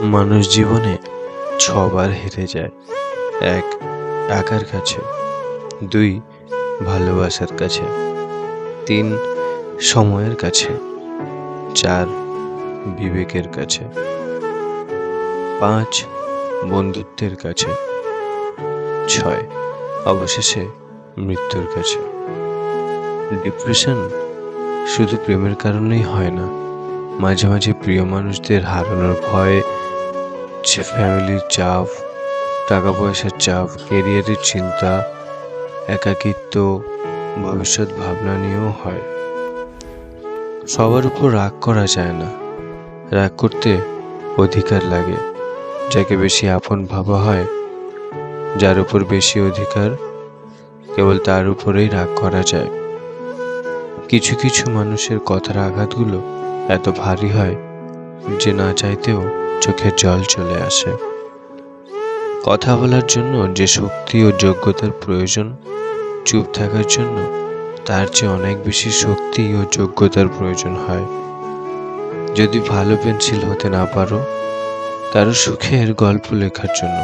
মানুষ জীবনে 6 বার হেরে যায়। 1. টাকার কাছে, 2. ভালোবাসার কাছে, 3. সময়ের কাছে, 4. বিবেকের কাছে, 5. বন্ধুত্বের কাছে, 6. অবশেষে মৃত্যুর কাছে। ডিপ্রেশন শুধু প্রেমের কারণেই হয় না, মাঝে মাঝে প্রিয় মানুষদের হারানোর ভয়ে, ফ্যামিলির চাপ, টাকা পয়সার চাপ, কেরিয়ারের চিন্তা, একাকিত্ব, ভবিষ্যৎ ভাবনা নিয়েও হয়। সবার উপর রাগ করা যায় না, রাগ করতে অধিকার লাগে। যাকে বেশি আপন ভাবা হয়, যার উপর বেশি অধিকার, কেবল তার উপরেই রাগ করা যায়। কিছু কিছু মানুষের কথার আঘাতগুলো এত ভারী হয় যে না চাইতেও চোখের জল চলে আসে। কথা বলার জন্য যে শক্তি ও যোগ্যতার প্রয়োজন, চুপ থাকার জন্য তার চেয়ে অনেক বেশি শক্তি ও যোগ্যতার প্রয়োজন হয়। যদি ভালো পেন্সিল হতে না পারো কারো সুখের গল্প লেখার জন্য,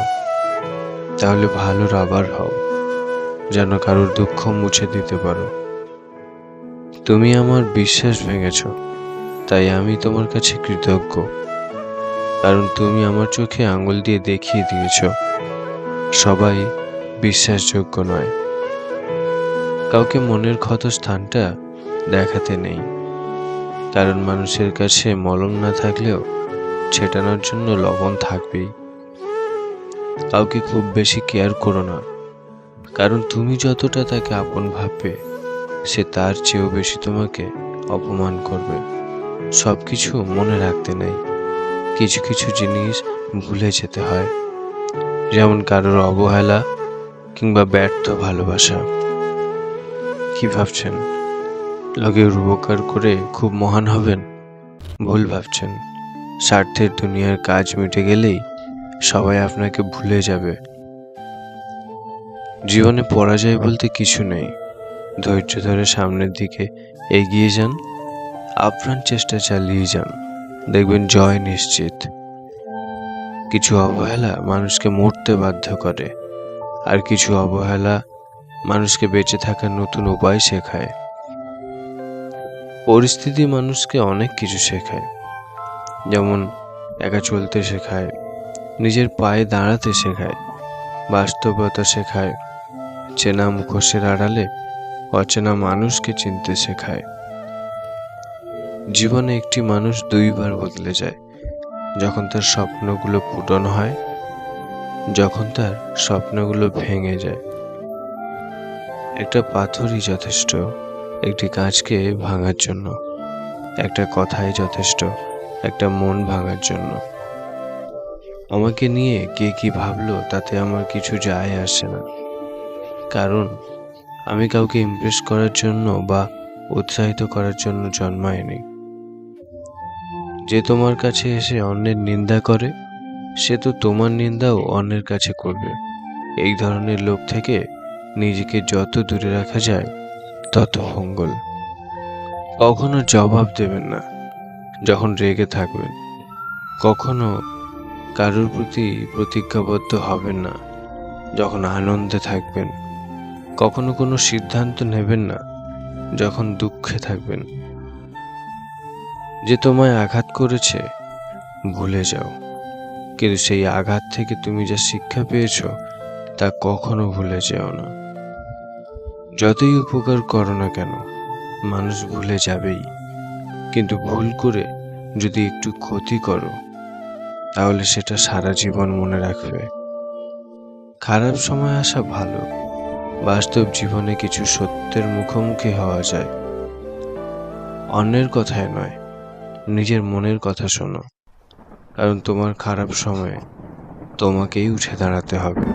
তাহলে ভালো রাবার হও, যেন কারোর দুঃখ মুছে দিতে পারো। তুমি আমার বিশ্বাস ভেঙেছ, তাই আমি তোমার কাছে কৃতজ্ঞ, কারণ তুমি আমার চোখে আঙুল দিয়ে দেখিয়ে দিয়েছ সবাই বিশ্বাসযোগ্য নয়। কাউকে মনের ক্ষত স্থানটা দেখাতে নেই, কারণ মানুষের কাছে মলম না থাকলেও ছেটানোর জন্য লবণ থাকবেই। কাউকে খুব বেশি কেয়ার করো না, কারণ তুমি যতটা তাকে আপন ভাববে সে তার চেয়েও বেশি তোমাকে অপমান করবে। সবকিছু মনে রাখতে নেই, কিছু কিছু জিনিস ভুলে যেতে হয়, যেমন কারোর অবহেলা কিংবা ব্যর্থ ভালোবাসা। কি ভাবছেন লোকের উপকার করে খুব মহান হবেন? ভুল ভাবছেন। স্বার্থের দুনিয়ার কাজ মিটে গেলেই সবাই আপনাকে ভুলে যাবে। জীবনে পরাজয় বলতে কিছু নেই, ধৈর্য ধরে সামনের দিকে এগিয়ে যান, আপ্রাণ চেষ্টা চালিয়ে যান, দেখবেন জয় নিশ্চিত। কিছু অবহেলা মানুষকে মরতে বাধ্য করে, আর কিছু অবহেলা মানুষকে বেঁচে থাকার নতুন উপায় শেখায়। পরিস্থিতি মানুষকে অনেক কিছু শেখায়, যেমন একা চলতে শেখায়, নিজের পায়ে দাঁড়াতে শেখায়, বাস্তবতা শেখায়, চেনা মুখোশের আড়ালে অচেনা মানুষকে চিনতে শেখায়। জীবনে একটি মানুষ 2বার বদলে যায়, যখন তার স্বপ্নগুলো পূরণ হয়, যখন তার স্বপ্নগুলো ভেঙে যায়। একটা পাথরই যথেষ্ট একটি কাঁচকে ভাঙার জন্য, একটা কথাই যথেষ্ট একটা মন ভাঙার জন্য। আমাকে নিয়ে কে কি ভাবলো তাতে আমার কিছু যায় আসে না, কারণ আমি কাউকে ইমপ্রেস করার জন্য বা উৎসাহিত করার জন্য জন্মায়নি। যে তোমার কাছে এসে অন্যের নিন্দা করে, সে তো তোমার নিন্দাও অন্যের কাছে করবে। এই ধরনের লোক থেকে নিজেকে যত দূরে রাখা যায় তত মঙ্গল। কখনো জবাব দেবেন না যখন রেগে থাকবেন, কখনো কারোর প্রতি প্রতিজ্ঞাবদ্ধ হবেন না যখন আনন্দে থাকবেন, কখনো কোনো সিদ্ধান্ত নেবেন না যখন দুঃখে থাকবেন। যে তোমায় আঘাত করেছে ভুলে যাও, কিন্তু সেই আঘাত থেকে তুমি যা শিক্ষা পেয়েছ তা কখনো ভুলে যেও না। যতই উপকার করো না কেন মানুষ ভুলে যাবেই, কিন্তু ভুল করে যদি একটু ক্ষতি করো তাহলে সেটা সারা জীবন মনে রাখবে। খারাপ সময় আসা ভালো, বাস্তব জীবনে কিছু সত্যের মুখোমুখি হওয়া যায়। অন্যের কথায় নয়, নিজের মনের কথা শোনো, কারণ তোমার খারাপ সময়ে তোমাকেই উঠে দাঁড়াতে হবে।